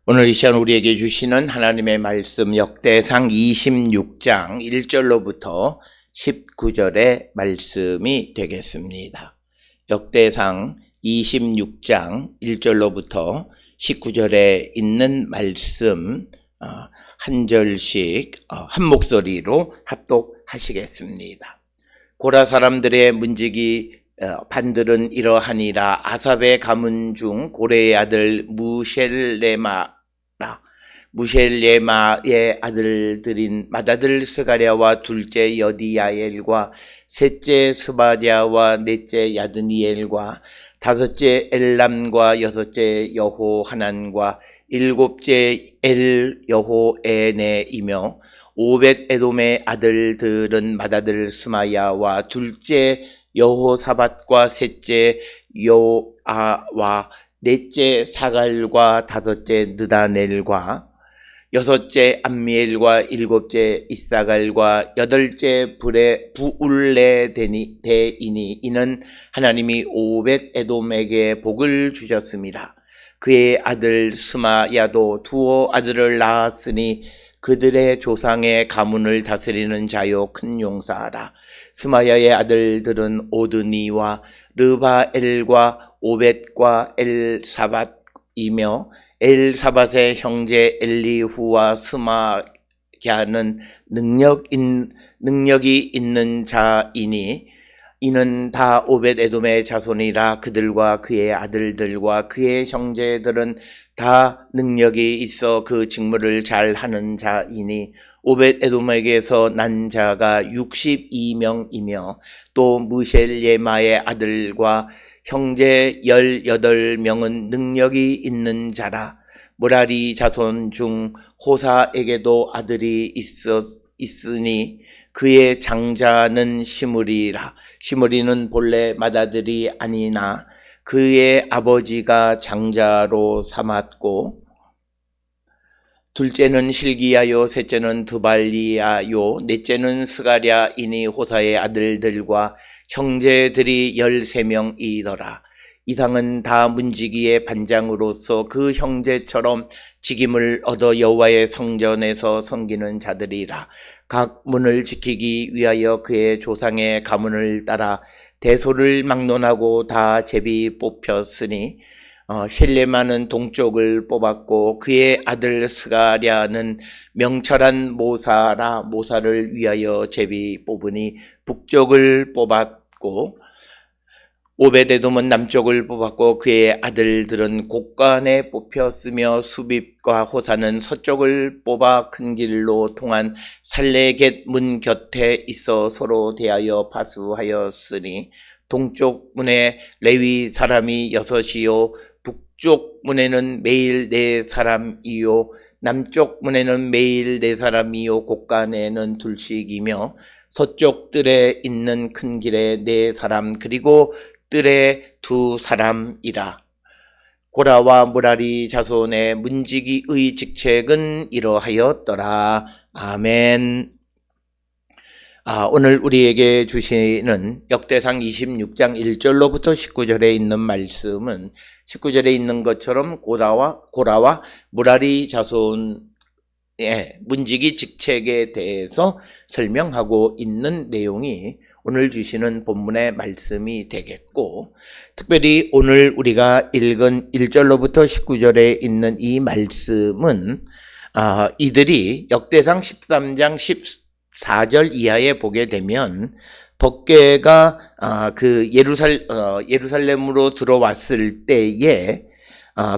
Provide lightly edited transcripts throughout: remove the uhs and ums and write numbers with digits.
오늘 이 시간 우리에게 주시는 하나님의 말씀 역대상 26장 1절로부터 19절의 말씀이 되겠습니다. 역대상 26장 1절로부터 19절에 있는 말씀 한 절씩 한 목소리로 합독하시겠습니다. 고라 사람들의 문지기 반들은 이러하니라. 아삽의 가문 중 고레의 아들 무셀레마의 아들들인 맏아들 스가랴와 둘째 여디야엘과 셋째 스바랴와 넷째 야드니엘과 다섯째 엘람과 여섯째 여호하난과 일곱째 여호에네이며 오벳 에돔의 아들들은 맏아들 스마야와 둘째 여호사밧과 셋째 요아와 넷째 사갈과 다섯째 느다넬과 여섯째 암미엘과 일곱째 이사갈과 여덟째 부울레데이니 이는 하나님이 오벳 에돔에게 복을 주셨습니다. 그의 아들 스마야도 두어 아들을 낳았으니 그들의 조상의 가문을 다스리는 자요 큰 용사라. 스마야의 아들들은 오드니와 르바엘과 오벳과 엘사밧이며 엘사밧의 형제 엘리후와 스마야는 능력이 있는 자이니 이는 다 오벳 에돔의 자손이라. 그들과 그의 아들들과 그의 형제들은 다 능력이 있어 그 직무를 잘 하는 자이니 오벳 에돔에게서 난 자가 62명이며 또 무셀예마의 아들과 형제 18명은 능력이 있는 자라. 무라리 자손 중 호사에게도 아들이 있으니 그의 장자는 시므리라. 시므리는 본래 맏아들이 아니나 그의 아버지가 장자로 삼았고 둘째는 실기야요 셋째는 드발리야요 넷째는 스가랴이니 호사의 아들들과 형제들이 13명이더라. 이상은 다 문지기의 반장으로서 그 형제처럼 직임을 얻어 여호와의 성전에서 섬기는 자들이라. 각 문을 지키기 위하여 그의 조상의 가문을 따라 대소를 막론하고 다 제비 뽑혔으니 셀레마는 동쪽을 뽑았고 그의 아들 스가랴는 명철한 모사를 위하여 제비 뽑으니 북쪽을 뽑았고 오벳에돔은 남쪽을 뽑았고 그의 아들들은 곳간에 뽑혔으며 수빕과 호사는 서쪽을 뽑아 큰 길로 통한 살레겟 문 곁에 있어 서로 대하여 파수하였으니 동쪽 문에 레위 사람이 6이요 북쪽 문에는 매일 4사람이요 남쪽 문에는 매일 4사람이요 곳간에는 둘씩이며 서쪽 뜰에 있는 큰 길에 4사람 그리고 뜰에 2사람이라. 고라와 무라리 자손의 문지기의 직책은 이러하였더라. 아멘. 오늘 우리에게 주시는 역대상 26장 1절로부터 19절에 있는 말씀은 19절에 있는 것처럼 고라와 무라리 자손의 문지기 직책에 대해서 설명하고 있는 내용이 오늘 주시는 본문의 말씀이 되겠고, 특별히 오늘 우리가 읽은 1절로부터 19절에 있는 이 말씀은 이들이 역대상 13장 14절 이하에 보게 되면 법궤가 그 예루살렘으로 들어왔을 때에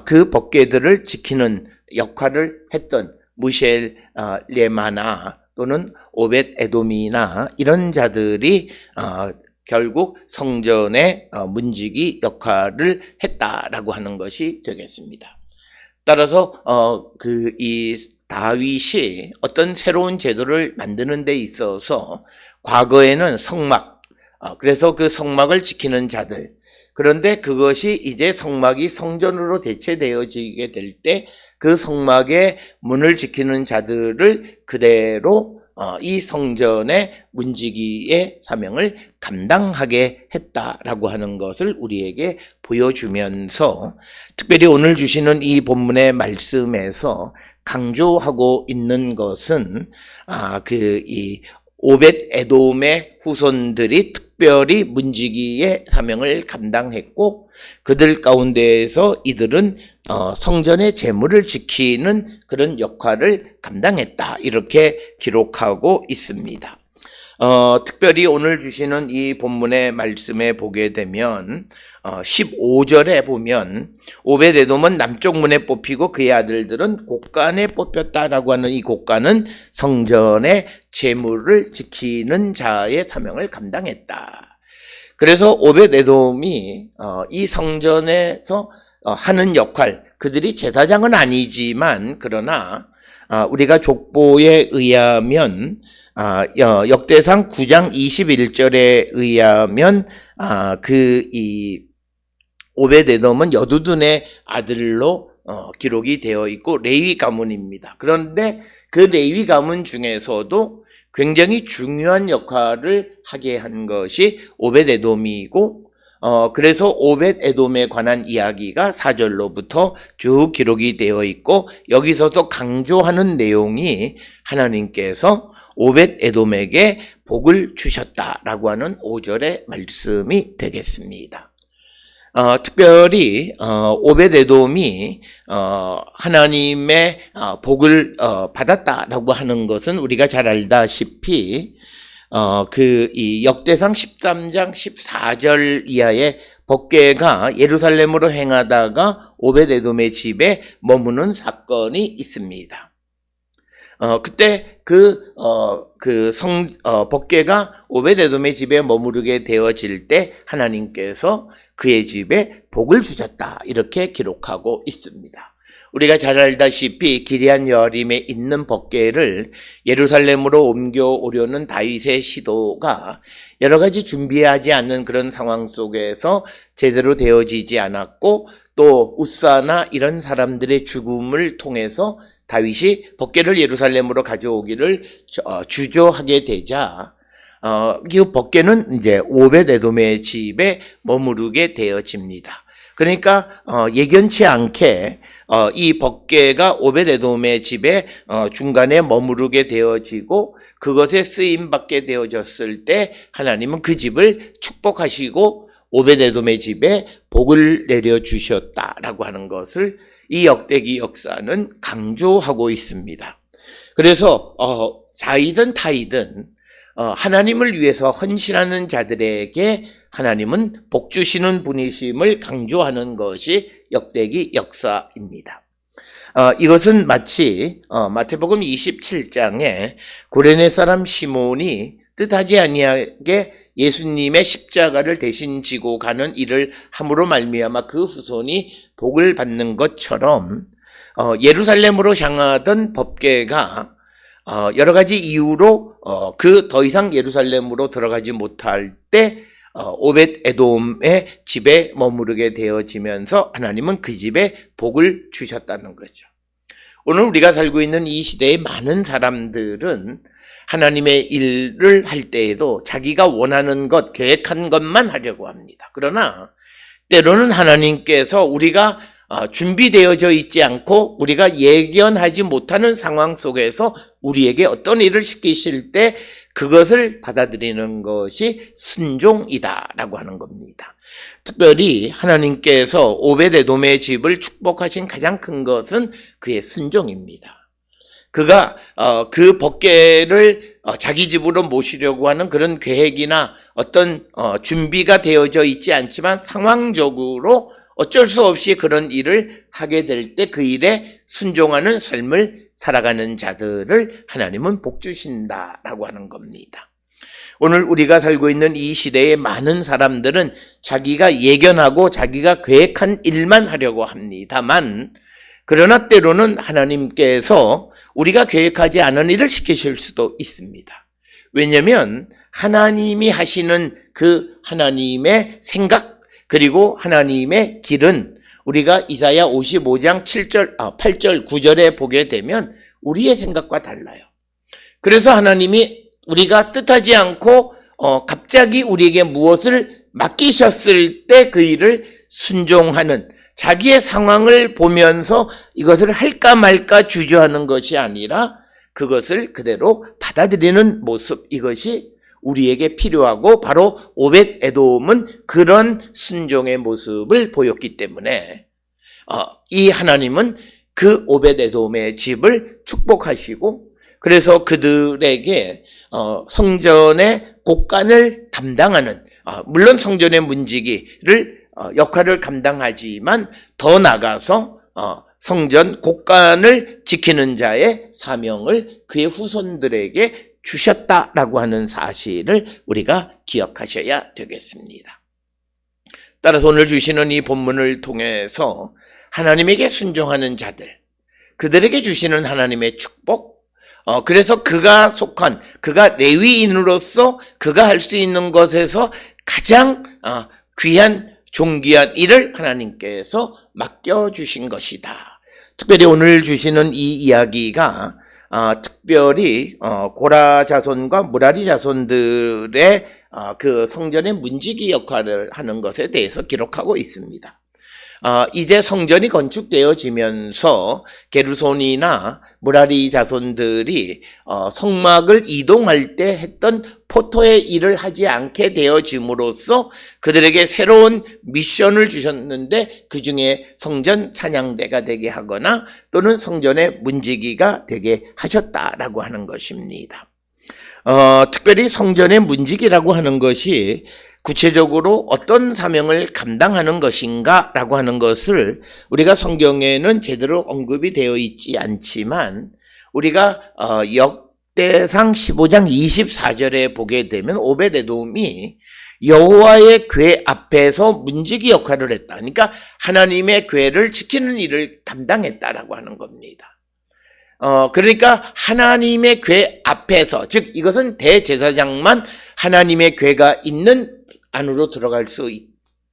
그 법궤들을 지키는 역할을 했던 무셀레마나 또는 오벳 에돔이나 이런 자들이 결국 성전의 문지기 역할을 했다라고 하는 것이 되겠습니다. 따라서 이 다윗이 어떤 새로운 제도를 만드는 데 있어서 과거에는 성막, 그래서 그 성막을 지키는 자들, 그런데 그것이 이제 성막이 성전으로 대체되어지게 될 때 그 성막의 문을 지키는 자들을 그대로 이 성전의 문지기의 사명을 감당하게 했다라고 하는 것을 우리에게 보여주면서 특별히 오늘 주시는 이 본문의 말씀에서 강조하고 있는 것은 이 오벳 에돔의 후손들이 특별히 문지기의 사명을 감당했고 그들 가운데에서 이들은 성전의 재물을 지키는 그런 역할을 감당했다 이렇게 기록하고 있습니다. 특별히 오늘 주시는 이 본문의 말씀에 보게 되면 15절에 보면 오벳 에돔은 남쪽 문에 뽑히고 그의 아들들은 곳간에 뽑혔다라고 하는 이 곳간은 성전의 재물을 지키는 자의 사명을 감당했다. 그래서 오벳 에돔이 이 성전에서 하는 역할, 그들이 제사장은 아니지만 그러나 우리가 족보에 의하면 역대상 9장 21절에 의하면 이 오벳 에돔은 여두둔의 아들로 기록이 되어 있고 레위 가문입니다. 그런데 그 레위 가문 중에서도 굉장히 중요한 역할을 하게 한 것이 오벳 에돔이고 그래서 오벳 에돔에 관한 이야기가 4절로부터 쭉 기록이 되어 있고 여기서도 강조하는 내용이 하나님께서 오벳 에돔에게 복을 주셨다라고 하는 5절의 말씀이 되겠습니다. 특별히 오벳 에돔이 하나님의 복을 받았다라고 하는 것은 우리가 잘 알다시피 이 역대상 13장 14절 이하의 법궤가 예루살렘으로 행하다가 오벳 에돔의 집에 머무는 사건이 있습니다. 그때 법궤가 오벳 에돔의 집에 머무르게 되어질 때 하나님께서 그의 집에 복을 주셨다 이렇게 기록하고 있습니다. 우리가 잘 알다시피 기럇 여아림에 있는 법궤를 예루살렘으로 옮겨오려는 다윗의 시도가 여러 가지 준비하지 않는 그런 상황 속에서 제대로 되어지지 않았고 또 우사나 이런 사람들의 죽음을 통해서 다윗이 법궤를 예루살렘으로 가져오기를 주저하게 되자 이 법궤는 이제 오벳 에돔의 집에 머무르게 되어집니다. 그러니까 예견치 않게 이 법궤가 오벳 에돔의 집에 중간에 머무르게 되어지고 그것에 쓰임 받게 되어졌을 때 하나님은 그 집을 축복하시고 오벳 에돔의 집에 복을 내려 주셨다라고 하는 것을 이 역대기 역사는 강조하고 있습니다. 그래서 자이든 타이든 하나님을 위해서 헌신하는 자들에게 하나님은 복 주시는 분이심을 강조하는 것이 역대기 역사입니다. 이것은 마치 마태복음 27장에 구레네 사람 시몬이 뜻하지 아니하게 예수님의 십자가를 대신 지고 가는 일을 함으로 말미암아 그 후손이 복을 받는 것처럼 예루살렘으로 향하던 법궤가 여러 가지 이유로 더 이상 예루살렘으로 들어가지 못할 때 오벳 에돔의 집에 머무르게 되어지면서 하나님은 그 집에 복을 주셨다는 거죠. 오늘 우리가 살고 있는 이 시대의 많은 사람들은 하나님의 일을 할 때에도 자기가 원하는 것, 계획한 것만 하려고 합니다. 그러나 때로는 하나님께서 우리가 준비되어져 있지 않고 우리가 예견하지 못하는 상황 속에서 우리에게 어떤 일을 시키실 때 그것을 받아들이는 것이 순종이다라고 하는 겁니다. 특별히 하나님께서 오벳 에돔의 집을 축복하신 가장 큰 것은 그의 순종입니다. 그가 그 법궤를 자기 집으로 모시려고 하는 그런 계획이나 어떤 준비가 되어져 있지 않지만 상황적으로 어쩔 수 없이 그런 일을 하게 될 때 그 일에 순종하는 삶을 살아가는 자들을 하나님은 복 주신다라고 하는 겁니다. 오늘 우리가 살고 있는 이 시대의 많은 사람들은 자기가 예견하고 자기가 계획한 일만 하려고 합니다만 그러나 때로는 하나님께서 우리가 계획하지 않은 일을 시키실 수도 있습니다. 왜냐하면 하나님이 하시는 그 하나님의 생각 그리고 하나님의 길은 우리가 이사야 55장 8절 9절에 보게 되면 우리의 생각과 달라요. 그래서 하나님이 우리가 뜻하지 않고 갑자기 우리에게 무엇을 맡기셨을 때 그 일을 순종하는, 자기의 상황을 보면서 이것을 할까 말까 주저하는 것이 아니라 그것을 그대로 받아들이는 모습, 이것이 우리에게 필요하고 바로 오벳 에돔은 그런 순종의 모습을 보였기 때문에 이 하나님은 그 오벳 에돔의 집을 축복하시고, 그래서 그들에게 성전의 곡간을 담당하는, 물론 성전의 문지기를 역할을 감당하지만 더 나아가서 성전 곡간을 지키는 자의 사명을 그의 후손들에게 주셨다라고 하는 사실을 우리가 기억하셔야 되겠습니다. 따라서 오늘 주시는 이 본문을 통해서 하나님에게 순종하는 자들, 그들에게 주시는 하나님의 축복, 그래서 그가 속한, 그가 레위인으로서 그가 할 수 있는 것에서 가장 귀한 존귀한 일을 하나님께서 맡겨주신 것이다. 특별히 오늘 주시는 이 이야기가 특별히 고라 자손과 무라리 자손들의 그 성전의 문지기 역할을 하는 것에 대해서 기록하고 있습니다. 이제 성전이 건축되어지면서 게르손이나 무라리 자손들이 성막을 이동할 때 했던 포토의 일을 하지 않게 되어짐으로써 그들에게 새로운 미션을 주셨는데, 그 중에 성전 사냥대가 되게 하거나 또는 성전의 문지기가 되게 하셨다라고 하는 것입니다. 특별히 성전의 문지기라고 하는 것이 구체적으로 어떤 사명을 감당하는 것인가 라고 하는 것을 우리가 성경에는 제대로 언급이 되어 있지 않지만, 우리가 역대상 15장 24절에 보게 되면 오벳 에돔이 여호와의 궤 앞에서 문지기 역할을 했다. 그러니까 하나님의 궤를 지키는 일을 담당했다라고 하는 겁니다. 그러니까 하나님의 궤 앞에서, 즉 이것은 대제사장만 하나님의 궤가 있는 안으로 들어갈 수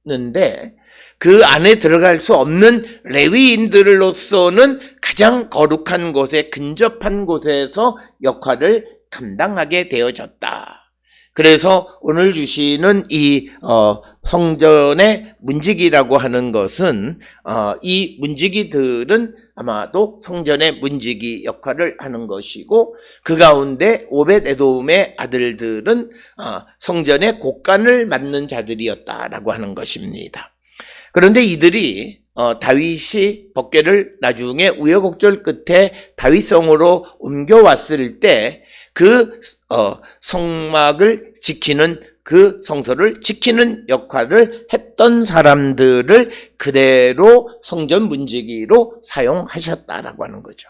있는데, 그 안에 들어갈 수 없는 레위인들로서는 가장 거룩한 곳에 근접한 곳에서 역할을 감당하게 되어졌다. 그래서 오늘 주시는 이 성전의 문지기라고 하는 것은 이 문지기들은 아마도 성전의 문지기 역할을 하는 것이고, 그 가운데 오벳 에돔의 아들들은 성전의 곡간을 맡는 자들이었다라고 하는 것입니다. 그런데 이들이 다윗이 법궤를 나중에 우여곡절 끝에 다윗성으로 옮겨왔을 때 그 성막을 지키는, 그 성소를 지키는 역할을 했던 사람들을 그대로 성전 문지기로 사용하셨다라고 하는 거죠.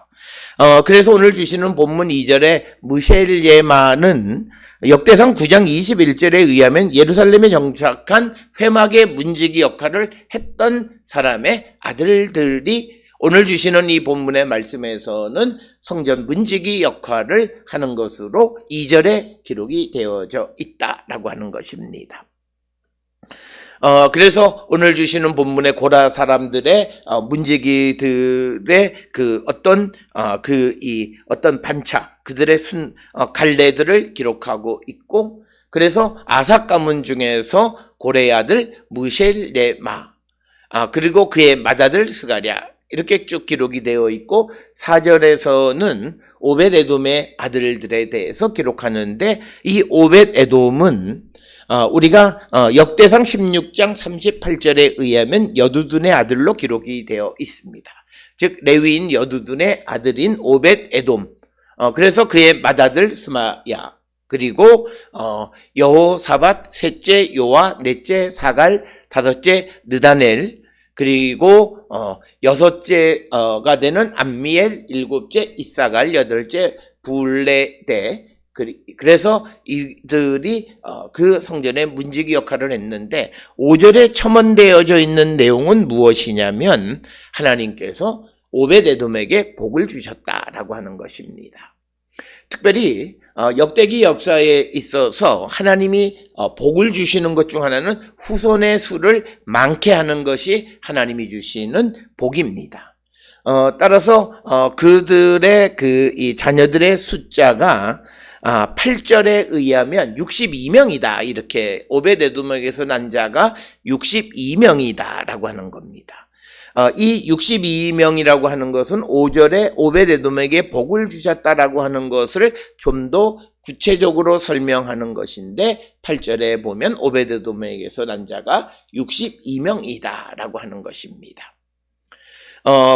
그래서 오늘 주시는 본문 2절에 무셀예마는 역대상 9장 21절에 의하면 예루살렘에 정착한 회막의 문지기 역할을 했던 사람의 아들들이 오늘 주시는 이 본문의 말씀에서는 성전 문지기 역할을 하는 것으로 2절에 기록이 되어져 있다라고 하는 것입니다. 그래서 오늘 주시는 본문의 고라 사람들의 문지기들의 그 어떤 어떤 반차, 그들의 갈래들을 기록하고 있고, 그래서 아삭 가문 중에서 고레의 아들 무셀레마, 그리고 그의 맏아들 스가랴, 이렇게 쭉 기록이 되어 있고, 4절에서는 오벳 에돔의 아들들에 대해서 기록하는데, 이 오벳 에돔은 우리가 역대상 16장 38절에 의하면 여두둔의 아들로 기록이 되어 있습니다. 즉 레위인 여두둔의 아들인 오벳 에돔, 그래서 그의 맏아들 스마야, 그리고 여호사밧, 셋째 요아, 넷째 사갈, 다섯째 느다넬, 그리고 여섯째가 되는 암미엘, 일곱째 이사갈, 여덟째 불레데, 그래서 이들이 그 성전의 문지기 역할을 했는데, 5절에 첨언되어져 있는 내용은 무엇이냐면 하나님께서 오벳 에돔에게 복을 주셨다라고 하는 것입니다. 특별히 역대기 역사에 있어서 하나님이 복을 주시는 것 중 하나는 후손의 수를 많게 하는 것이 하나님이 주시는 복입니다. 따라서 그들의 이 자녀들의 숫자가 8절에 의하면 62명이다. 이렇게 오벳에돔에게서 난 자가 62명이다 라고 하는 겁니다. 이 62명이라고 하는 것은 5절에 오벳에돔에게 복을 주셨다라고 하는 것을 좀 더 구체적으로 설명하는 것인데 8절에 보면 오벳에돔에게서 난 자가 62명이다 라고 하는 것입니다.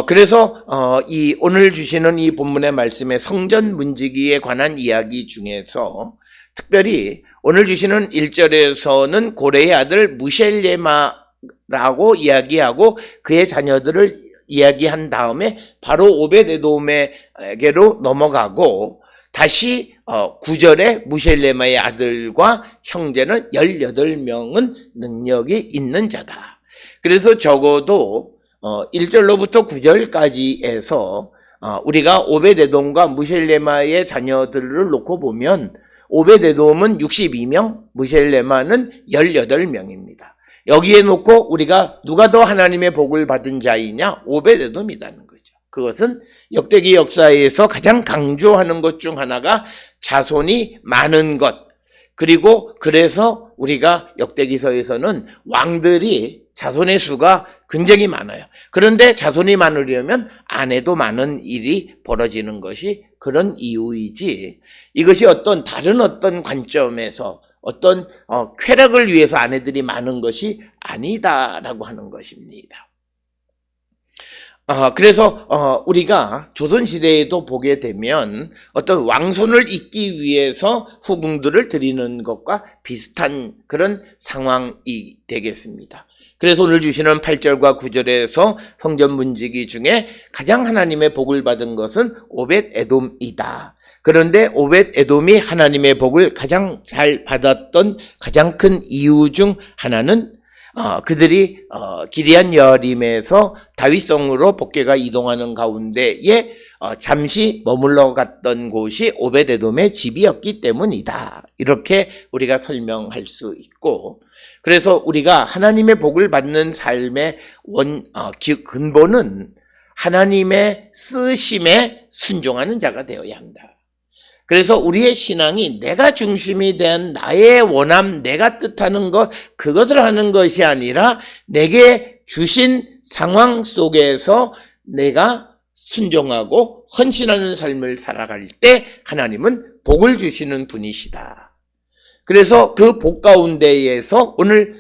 그래서 이 오늘 주시는 이 본문의 말씀의 성전 문지기에 관한 이야기 중에서 특별히 오늘 주시는 1절에서는 고레의 아들 무셀레마라고 이야기하고 그의 자녀들을 이야기한 다음에 바로 오벳에돔에게로 넘어가고 다시 9절에 무셀레마의 아들과 형제는 18명은 능력이 있는 자다. 그래서 적어도 1절로부터 9절까지에서 우리가 오벳에돔과 무셀레마의 자녀들을 놓고 보면 오벳에돔은 62명, 무셀레마는 18명입니다. 여기에 놓고 우리가 누가 더 하나님의 복을 받은 자이냐? 오벳에돔이라는 거죠. 그것은 역대기 역사에서 가장 강조하는 것 중 하나가 자손이 많은 것. 그리고 그래서 우리가 역대기서에서는 왕들이 자손의 수가 굉장히 많아요. 그런데 자손이 많으려면 아내도 많은 일이 벌어지는 것이 그런 이유이지, 이것이 다른 어떤 관점에서 어떤 쾌락을 위해서 아내들이 많은 것이 아니다라고 하는 것입니다. 그래서 우리가 조선시대에도 보게 되면 어떤 왕손을 잇기 위해서 후궁들을 드리는 것과 비슷한 그런 상황이 되겠습니다. 그래서 오늘 주시는 8절과 9절에서 성전 문지기 중에 가장 하나님의 복을 받은 것은 오벳에돔이다. 그런데 오벳에돔이 하나님의 복을 가장 잘 받았던 가장 큰 이유 중 하나는 그들이 기리안 여림에서 다윗성으로 복궤가 이동하는 가운데에 잠시 머물러 갔던 곳이 오벳에돔의 집이었기 때문이다. 이렇게 우리가 설명할 수 있고, 그래서 우리가 하나님의 복을 받는 삶의 근본은 하나님의 쓰심에 순종하는 자가 되어야 한다. 그래서 우리의 신앙이 내가 중심이 된 나의 원함, 내가 뜻하는 것, 그것을 하는 것이 아니라 내게 주신 상황 속에서 내가 순종하고 헌신하는 삶을 살아갈 때 하나님은 복을 주시는 분이시다. 그래서 그 복 가운데에서 오늘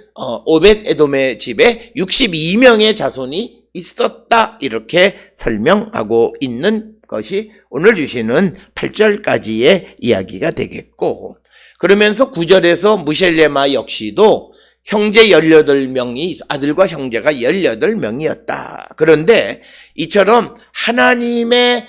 오벳에돔의 집에 62명의 자손이 있었다, 이렇게 설명하고 있는 것이 오늘 주시는 8절까지의 이야기가 되겠고, 그러면서 9절에서 무셀레마 역시도 형제 18명이, 아들과 형제가 18명이었다. 그런데 이처럼 하나님의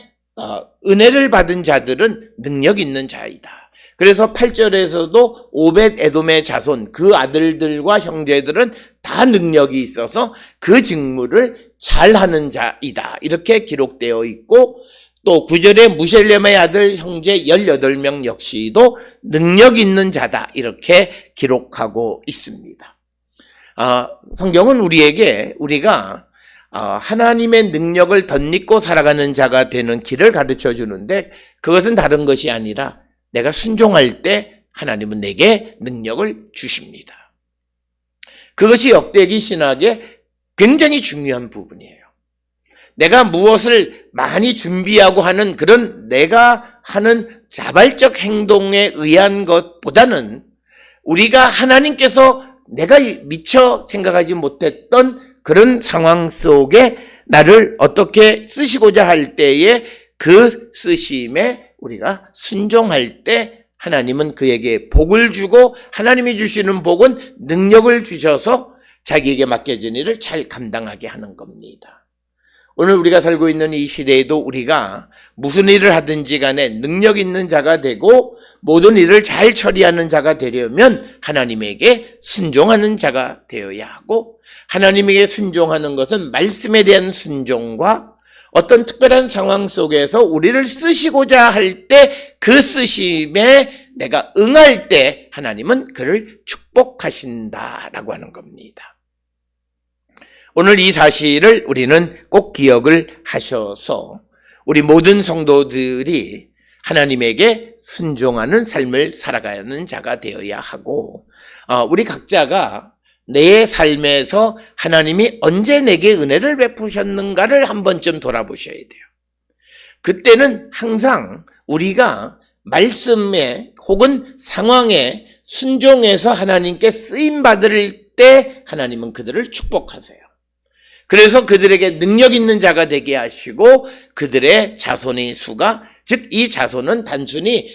은혜를 받은 자들은 능력 있는 자이다. 그래서 8절에서도 오벳에돔의 자손, 그 아들들과 형제들은 다 능력이 있어서 그 직무를 잘하는 자이다, 이렇게 기록되어 있고, 또 9절에 무셀레마의 아들 형제 18명 역시도 능력 있는 자다, 이렇게 기록하고 있습니다. 성경은 우리가 하나님의 능력을 덧입고 살아가는 자가 되는 길을 가르쳐 주는데, 그것은 다른 것이 아니라 내가 순종할 때 하나님은 내게 능력을 주십니다. 그것이 역대기 신학의 굉장히 중요한 부분이에요. 내가 무엇을 많이 준비하고 하는 그런 내가 하는 자발적 행동에 의한 것보다는 우리가 하나님께서 내가 미처 생각하지 못했던 그런 상황 속에 나를 어떻게 쓰시고자 할 때에 그 쓰심에 우리가 순종할 때 하나님은 그에게 복을 주고, 하나님이 주시는 복은 능력을 주셔서 자기에게 맡겨진 일을 잘 감당하게 하는 겁니다. 오늘 우리가 살고 있는 이 시대에도 우리가 무슨 일을 하든지 간에 능력 있는 자가 되고 모든 일을 잘 처리하는 자가 되려면 하나님에게 순종하는 자가 되어야 하고, 하나님에게 순종하는 것은 말씀에 대한 순종과 어떤 특별한 상황 속에서 우리를 쓰시고자 할 때 그 쓰심에 내가 응할 때 하나님은 그를 축복하신다라고 하는 겁니다. 오늘 이 사실을 우리는 꼭 기억을 하셔서 우리 모든 성도들이 하나님에게 순종하는 삶을 살아가는 자가 되어야 하고, 우리 각자가 내 삶에서 하나님이 언제 내게 은혜를 베푸셨는가를 한 번쯤 돌아보셔야 돼요. 그때는 항상 우리가 말씀에 혹은 상황에 순종해서 하나님께 쓰임받을 때 하나님은 그들을 축복하세요. 그래서 그들에게 능력 있는 자가 되게 하시고 그들의 자손의 수가, 즉 이 자손은 단순히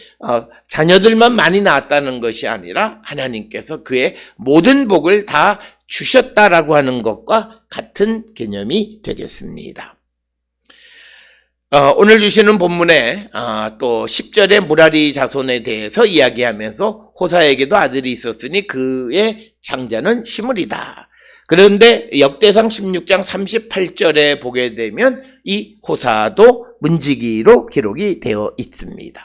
자녀들만 많이 낳았다는 것이 아니라 하나님께서 그의 모든 복을 다 주셨다라고 하는 것과 같은 개념이 되겠습니다. 오늘 주시는 본문에 또 10절의 무라리 자손에 대해서 이야기하면서 호사에게도 아들이 있었으니 그의 장자는 시므리다. 그런데 역대상 16장 38절에 보게 되면 이 호사도 문지기로 기록이 되어 있습니다.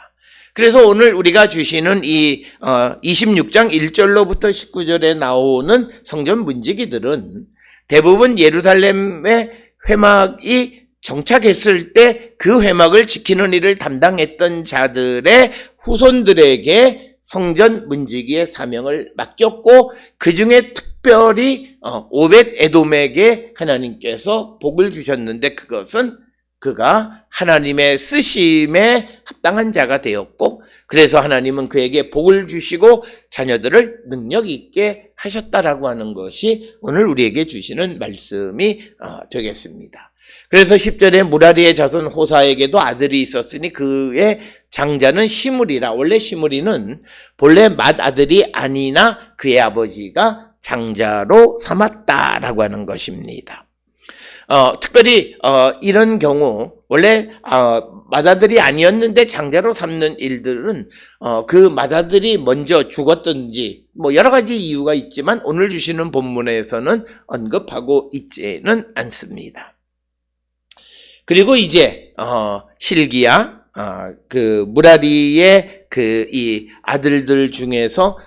그래서 오늘 우리가 주시는 이 26장 1절로부터 19절에 나오는 성전 문지기들은 대부분 예루살렘의 회막이 정착했을 때 그 회막을 지키는 일을 담당했던 자들의 후손들에게 성전 문지기의 사명을 맡겼고, 그 중에 특별히 오벳 에돔에게 하나님께서 복을 주셨는데 그것은 그가 하나님의 쓰심에 합당한 자가 되었고, 그래서 하나님은 그에게 복을 주시고 자녀들을 능력 있게 하셨다라고 하는 것이 오늘 우리에게 주시는 말씀이 되겠습니다. 그래서 10절에 무라리의 자손 호사에게도 아들이 있었으니 그의 장자는 시므리라. 원래 시므리는 본래 맏아들이 아니나 그의 아버지가 장자로 삼았다라고 하는 것입니다. 특별히 이런 경우 원래 맏아들이 아니었는데 장자로 삼는 일들은 그 맏아들이 먼저 죽었든지 뭐 여러 가지 이유가 있지만 오늘 주시는 본문에서는 언급하고 있지는 않습니다. 그리고 이제 실기야 그 무라리의 그 이 아들들 중에서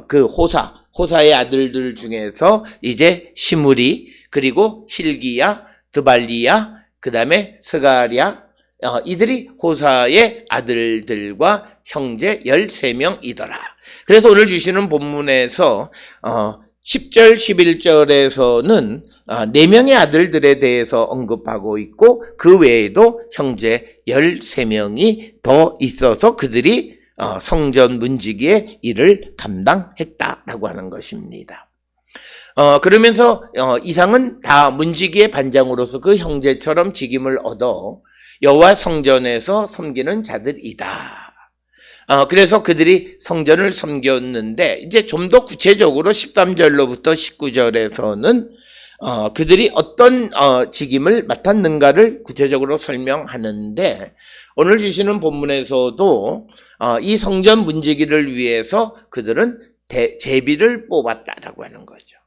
그 호사의 아들들 중에서 이제 시므리, 그리고 실기야, 드발리야, 그 다음에 스가랴, 이들이 호사의 아들들과 형제 13명이더라. 그래서 오늘 주시는 본문에서 10절, 11절에서는 4명의 아들들에 대해서 언급하고 있고, 그 외에도 형제 13명이 더 있어서 그들이 성전 문지기의 일을 감당했다라고 하는 것입니다. 그러면서 이상은 다 문지기의 반장으로서 그 형제처럼 직임을 얻어 여호와 성전에서 섬기는 자들이다. 그래서 그들이 성전을 섬겼는데, 이제 좀 더 구체적으로 13절로부터 19절에서는 그들이 어떤 직임을 맡았는가를 구체적으로 설명하는데, 오늘 주시는 본문에서도 이 성전 문지기를 위해서 그들은 제비를 뽑았다라고 하는 거죠.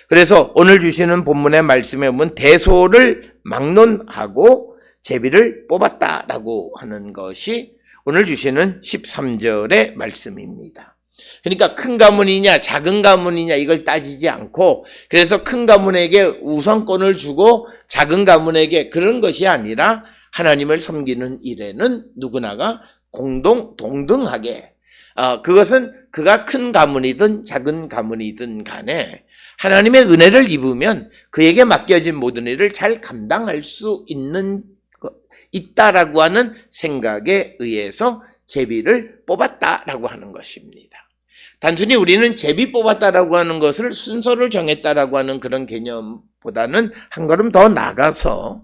그래서 오늘 주시는 본문의 말씀에 보면 대소를 막론하고 제비를 뽑았다라고 하는 것이 오늘 주시는 13절의 말씀입니다. 그러니까 큰 가문이냐 작은 가문이냐 이걸 따지지 않고, 그래서 큰 가문에게 우선권을 주고 작은 가문에게, 그런 것이 아니라 하나님을 섬기는 일에는 누구나가 동등하게, 그것은 그가 큰 가문이든 작은 가문이든 간에 하나님의 은혜를 입으면 그에게 맡겨진 모든 일을 잘 감당할 수 있다라고 하는 생각에 의해서 제비를 뽑았다라고 하는 것입니다. 단순히 우리는 제비 뽑았다라고 하는 것을 순서를 정했다라고 하는 그런 개념보다는 한 걸음 더 나가서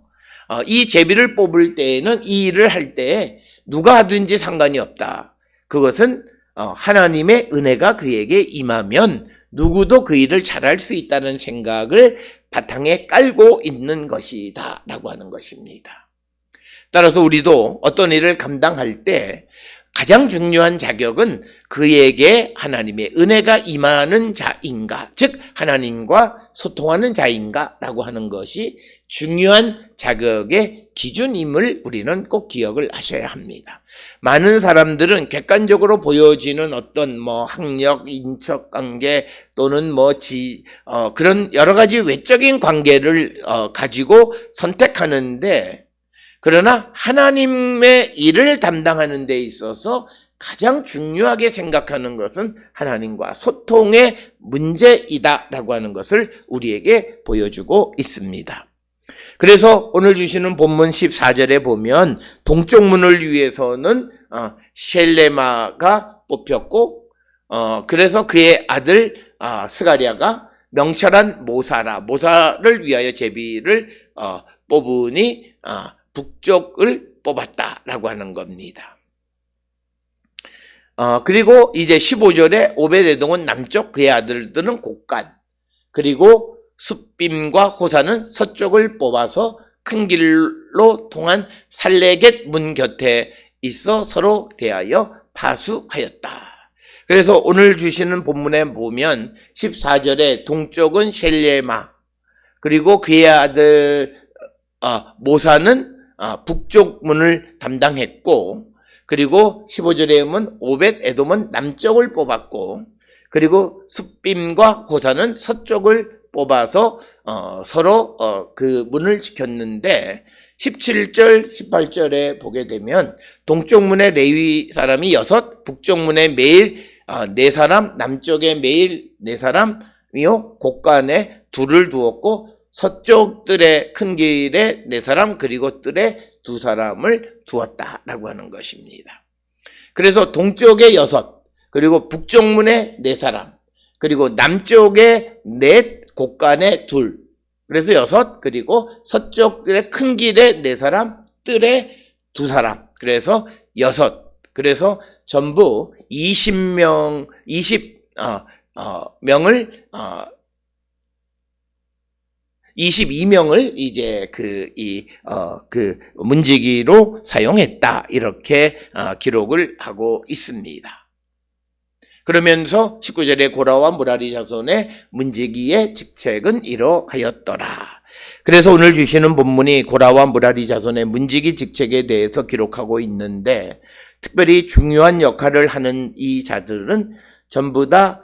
이 제비를 뽑을 때에는 이 일을 할 때에 누가 하든지 상관이 없다. 그것은 하나님의 은혜가 그에게 임하면 누구도 그 일을 잘할 수 있다는 생각을 바탕에 깔고 있는 것이다 라고 하는 것입니다. 따라서 우리도 어떤 일을 감당할 때 가장 중요한 자격은 그에게 하나님의 은혜가 임하는 자인가, 즉 하나님과 소통하는 자인가 라고 하는 것이 중요한 자격의 기준임을 우리는 꼭 기억을 하셔야 합니다. 많은 사람들은 객관적으로 보여지는 어떤 학력, 인척 관계 또는 그런 여러 가지 외적인 관계를 가지고 선택하는데, 그러나 하나님의 일을 담당하는 데 있어서 가장 중요하게 생각하는 것은 하나님과 소통의 문제이다라고 하는 것을 우리에게 보여주고 있습니다. 그래서 오늘 주시는 본문 14절에 보면 동쪽 문을 위해서는 셀레마가 뽑혔고 그래서 그의 아들 스가랴가 명철한 모사를 위하여 제비를 뽑으니 북쪽을 뽑았다라고 하는 겁니다. 그리고 이제 15절에 오벳에돔은 남쪽, 그의 아들들은 곡간, 그리고 숫빔과 호사는 서쪽을 뽑아서 큰 길로 통한 살레겟 문 곁에 있어 서로 대하여 파수하였다. 그래서 오늘 주시는 본문에 보면 14절에 동쪽은 셀레마, 그리고 그의 아들 모사는 북쪽 문을 담당했고, 그리고 15절에 보면 오벳에돔은 남쪽을 뽑았고, 그리고 숫빔과 호사는 서쪽을 뽑아서 서로 그 문을 지켰는데 17절, 18절에 보게 되면 동쪽 문에 레위 사람이 6, 북쪽 문에 매일 4사람, 남쪽에 매일 4사람이요 곡간에 2를 두었고 서쪽 뜰의 큰 길에 4사람, 그리고 뜰에 2사람을 두었다라고 하는 것입니다. 그래서 동쪽에 6, 그리고 북쪽 문에 4사람, 그리고 남쪽에 4, 곡간에 2, 그래서 6, 그리고 서쪽 뜰의 큰 길에 4사람, 뜰에 2사람, 그래서 6, 그래서 전부 20명을 22명을 이제 그 문지기로 사용했다. 이렇게 기록을 하고 있습니다. 그러면서 19절에 고라와 무라리 자손의 문지기의 직책은 이러하였더라. 그래서 오늘 주시는 본문이 고라와 무라리 자손의 문지기 직책에 대해서 기록하고 있는데, 특별히 중요한 역할을 하는 이 자들은 전부 다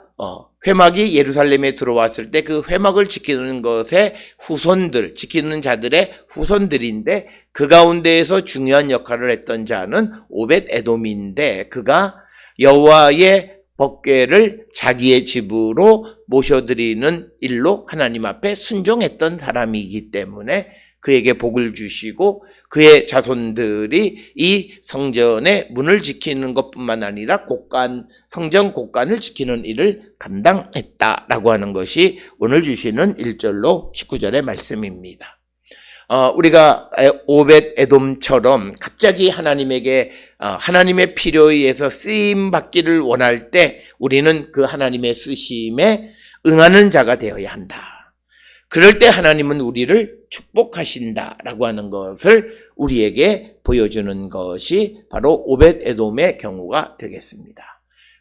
회막이 예루살렘에 들어왔을 때 그 회막을 지키는 것의 후손들, 지키는 자들의 후손들인데, 그 가운데에서 중요한 역할을 했던 자는 오벳에돔인데, 그가 여호와의 법궤를 자기의 집으로 모셔드리는 일로 하나님 앞에 순종했던 사람이기 때문에 그에게 복을 주시고, 그의 자손들이 이 성전의 문을 지키는 것뿐만 아니라 성전 곡간을 지키는 일을 감당했다라고 하는 것이 오늘 주시는 1절로 19절의 말씀입니다. 우리가 오벳에돔처럼 갑자기 하나님에게 하나님의 필요에 의해서 쓰임 받기를 원할 때 우리는 그 하나님의 쓰심에 응하는 자가 되어야 한다. 그럴 때 하나님은 우리를 축복하신다라고 하는 것을 우리에게 보여주는 것이 바로 오벳에돔의 경우가 되겠습니다.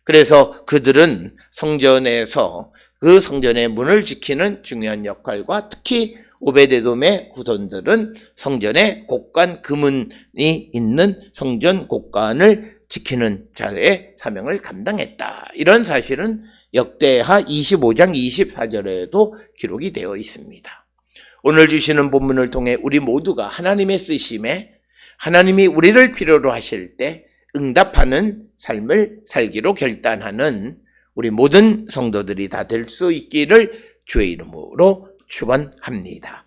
그래서 그들은 성전에서 그 성전의 문을 지키는 중요한 역할과, 특히 오벳에돔의 후손들은 성전의 곡간, 금문이 있는 성전 곡간을 지키는 자의 사명을 감당했다. 이런 사실은 역대하 25장 24절에도 기록이 되어 있습니다. 오늘 주시는 본문을 통해 우리 모두가 하나님의 쓰심에 하나님이 우리를 필요로 하실 때 응답하는 삶을 살기로 결단하는 우리 모든 성도들이 다 될 수 있기를 주의 이름으로 축원합니다.